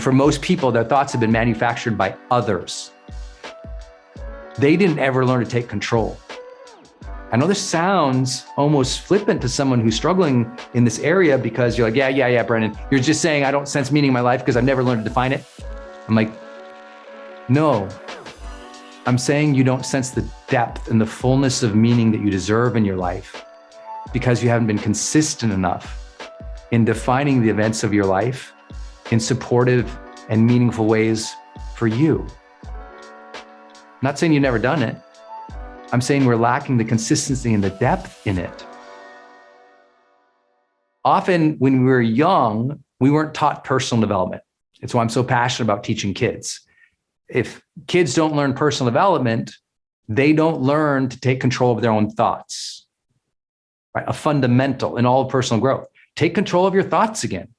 for most people, their thoughts have been manufactured by others. They didn't ever learn to take control. I know this sounds almost flippant to someone who's struggling in this area because you're like, yeah, Brendon, you're just saying I don't sense meaning in my life because I've never learned to define it. I'm like, no, I'm saying you don't sense the depth and the fullness of meaning that you deserve in your life because you haven't been consistent enough in defining the events of your life in supportive and meaningful ways for you. I'm not saying you've never done it. I'm saying we're lacking the consistency and the depth in it. Often when we were young, we weren't taught personal development. It's why I'm so passionate about teaching kids. If kids don't learn personal development, they don't learn to take control of their own thoughts, right? A fundamental in all of personal growth. Take control of your thoughts again.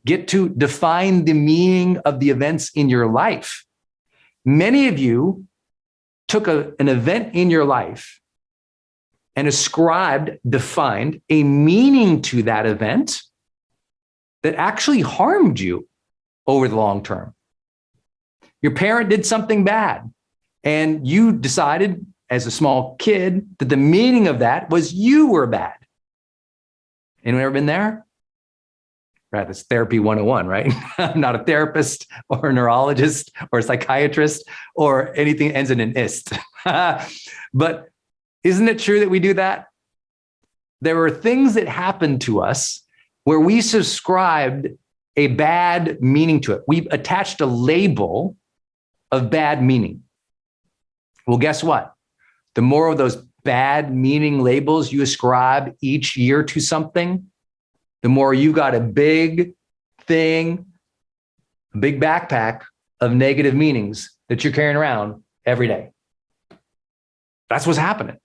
Get to define the meaning of the events in your life. Many of you took an event in your life and defined a meaning to that event that actually harmed you over the long term. Your parent did something bad, and you decided as a small kid that the meaning of that was you were bad. Anyone ever been there? Right, that's therapy 101, right? I'm not a therapist or a neurologist or a psychiatrist or anything that ends in an ist. But isn't it true that we do that? There were things that happened to us where we subscribed a bad meaning to it. We attached a label of bad meaning. Well, guess what? The more of those bad meaning labels you ascribe each year to something, the more you got a big thing, a big backpack of negative meanings that you're carrying around every day. That's what's happening.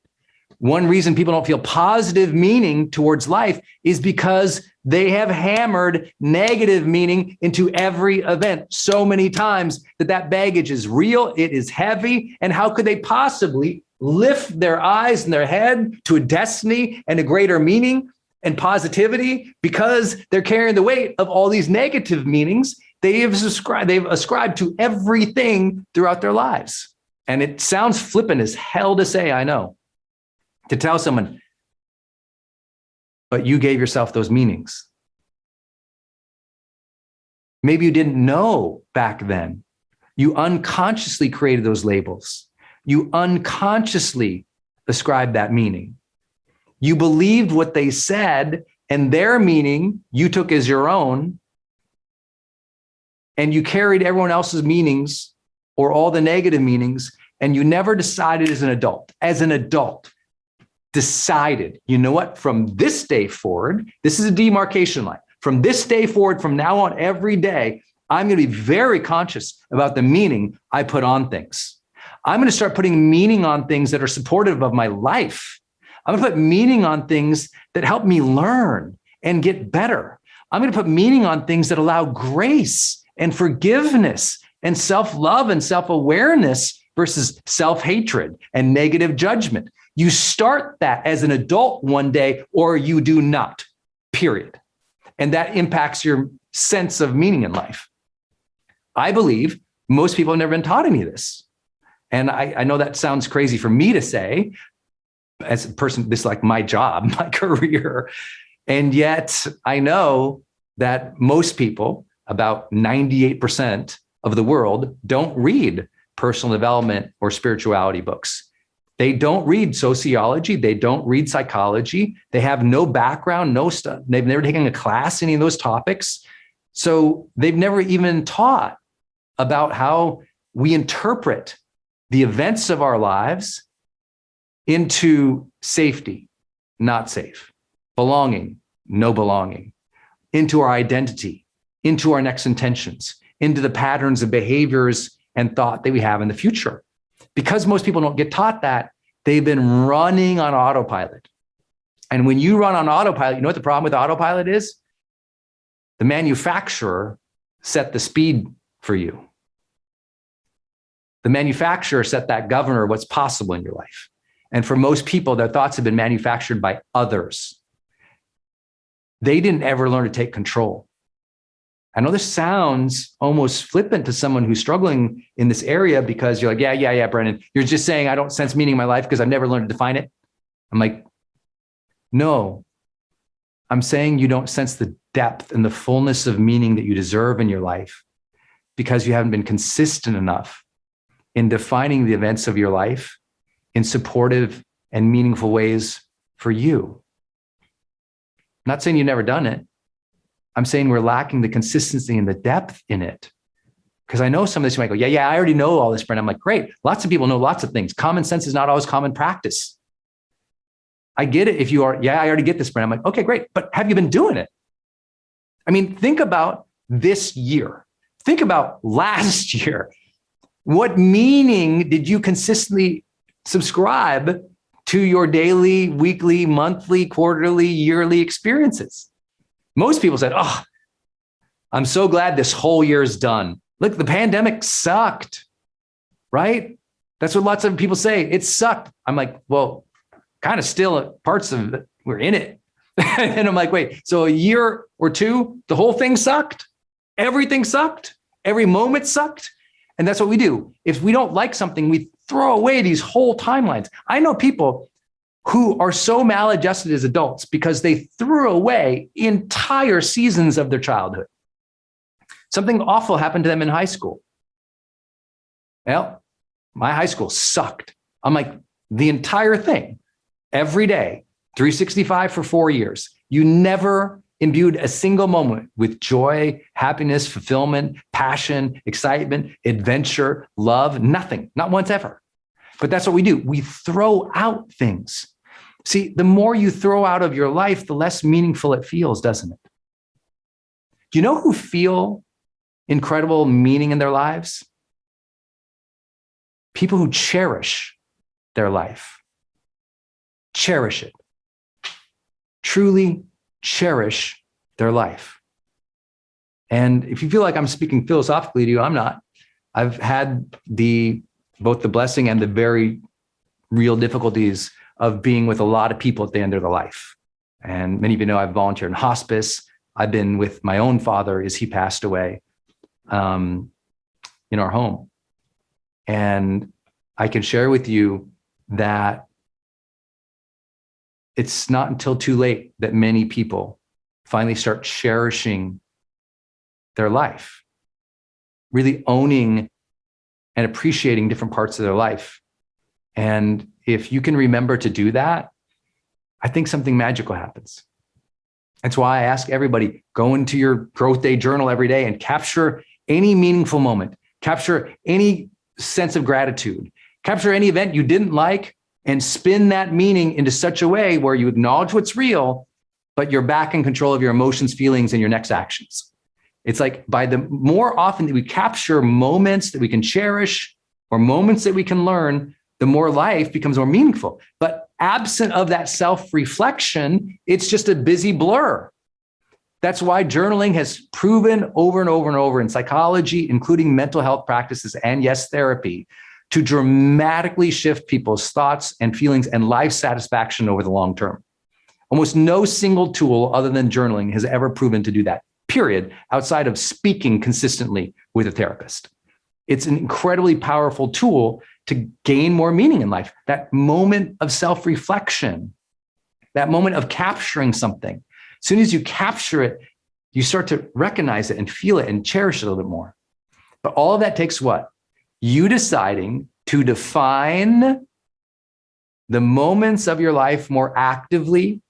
One reason people don't feel positive meaning towards life is because they have hammered negative meaning into every event so many times that baggage is real, it is heavy, and how could they possibly lift their eyes and their head to a destiny and a greater meaning and positivity because they're carrying the weight of all these negative meanings they've ascribed to everything throughout their lives. And it sounds flippant as hell to say, I know, to tell someone, but you gave yourself those meanings. Maybe you didn't know back then. You unconsciously created those labels. You unconsciously ascribed that meaning. You believed what they said, and their meaning you took as your own, and you carried everyone else's meanings or all the negative meanings, and you never decided as an adult, decided, you know what, from this day forward, this is a demarcation line. From this day forward, from now on, every day, I'm going to be very conscious about the meaning I put on things. I'm going to start putting meaning on things that are supportive of my life. I'm going to put meaning on things that help me learn and get better. I'm going to put meaning on things that allow grace and forgiveness and self-love and self-awareness versus self-hatred and negative judgment. You start that as an adult one day, or you do not, period. And that impacts your sense of meaning in life. I believe most people have never been taught any of this. And I know that sounds crazy for me to say, as a person, this is like my job, my career. And yet I know that most people, about 98% of the world, don't read personal development or spirituality books. They don't read sociology. They don't read psychology. They have no background, no stuff. They've never taken a class, any of those topics. So they've never even taught about how we interpret the events of our lives into safety, not safe, belonging, no belonging, into our identity, into our next intentions, into the patterns of behaviors and thought that we have in the future. Because most people don't get taught that, they've been running on autopilot. And when you run on autopilot, you know what the problem with autopilot is? The manufacturer set the speed for you. The manufacturer set that governor of what's possible in your life. And for most people, their thoughts have been manufactured by others. They didn't ever learn to take control. I know this sounds almost flippant to someone who's struggling in this area because you're like, yeah, Brendon, you're just saying I don't sense meaning in my life because I've never learned to define it. I'm like, no, I'm saying you don't sense the depth and the fullness of meaning that you deserve in your life because you haven't been consistent enough in defining the events of your life in supportive and meaningful ways for you. I'm not saying you've never done it. I'm saying we're lacking the consistency and the depth in it. Because I know some of this, you might go, yeah, I already know all this, Brendon. I'm like, great. Lots of people know lots of things. Common sense is not always common practice. I get it if you are, I already get this, Brendon. I'm like, okay, great. But have you been doing it? I mean, think about this year. Think about last year. What meaning did you consistently subscribe to your daily, weekly, monthly, quarterly, yearly experiences? Most people said, oh, I'm so glad this whole year is done. Look, the pandemic sucked, right? That's what lots of people say. It sucked. I'm like, well, kind of still parts of it, we're in it. And I'm like, wait, so a year or two, the whole thing sucked? Everything sucked? Every moment sucked? And that's what we do. If we don't like something, we throw away these whole timelines. I know people who are so maladjusted as adults because they threw away entire seasons of their childhood. Something awful happened to them in high school. Well, my high school sucked. I'm like, the entire thing, every day, 365 for 4 years. You never imbued a single moment with joy, happiness, fulfillment, passion, excitement, adventure, love, nothing, not once ever. But that's what we do. We throw out things. See, the more you throw out of your life, the less meaningful it feels, doesn't it? Do you know who feel incredible meaning in their lives? People who cherish their life. Cherish it. Truly cherish their life. And if you feel like I'm speaking philosophically to you, I'm not. I've had both the blessing and the very real difficulties of being with a lot of people at the end of their life. And many of you know I've volunteered in hospice. I've been with my own father as he passed away in our home. And I can share with you that it's not until too late that many people finally start cherishing their life, really owning and appreciating different parts of their life. And if you can remember to do that, I think something magical happens. That's why I ask everybody, go into your growth day journal every day and capture any meaningful moment, capture any sense of gratitude, capture any event you didn't like, and spin that meaning into such a way where you acknowledge what's real, but you're back in control of your emotions, feelings, and your next actions. It's like by the more often that we capture moments that we can cherish or moments that we can learn, the more life becomes more meaningful. But absent of that self-reflection, it's just a busy blur. That's why journaling has proven over and over and over in psychology, including mental health practices and yes, therapy, to dramatically shift people's thoughts and feelings and life satisfaction over the long term. Almost no single tool other than journaling has ever proven to do that, period, outside of speaking consistently with a therapist. It's an incredibly powerful tool to gain more meaning in life. That moment of self-reflection, that moment of capturing something. As soon as you capture it, you start to recognize it and feel it and cherish it a little bit more. But all of that takes what? You deciding to define the moments of your life more actively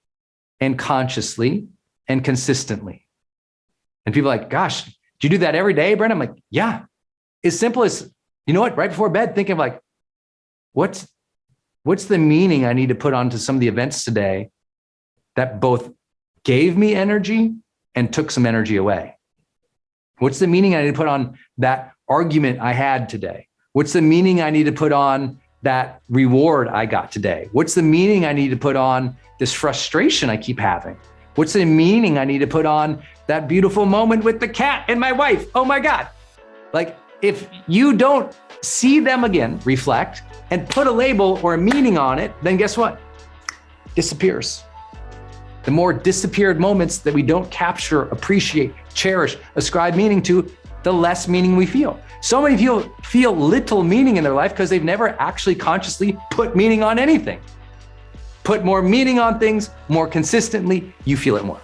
and consciously and consistently. And people are like, gosh, do you do that every day, Brendon? I'm like, yeah. As simple as, you know what, right before bed, thinking of like, what's the meaning I need to put onto some of the events today that both gave me energy and took some energy away? What's the meaning I need to put on that argument I had today? What's the meaning I need to put on that reward I got today? What's the meaning I need to put on this frustration I keep having? What's the meaning I need to put on that beautiful moment with the cat and my wife? Oh my God. Like, if you don't see them again, reflect, and put a label or a meaning on it, then guess what? Disappears. The more disappeared moments that we don't capture, appreciate, cherish, ascribe meaning to, the less meaning we feel. So many people feel little meaning in their life because they've never actually consciously put meaning on anything. Put more meaning on things more consistently, you feel it more.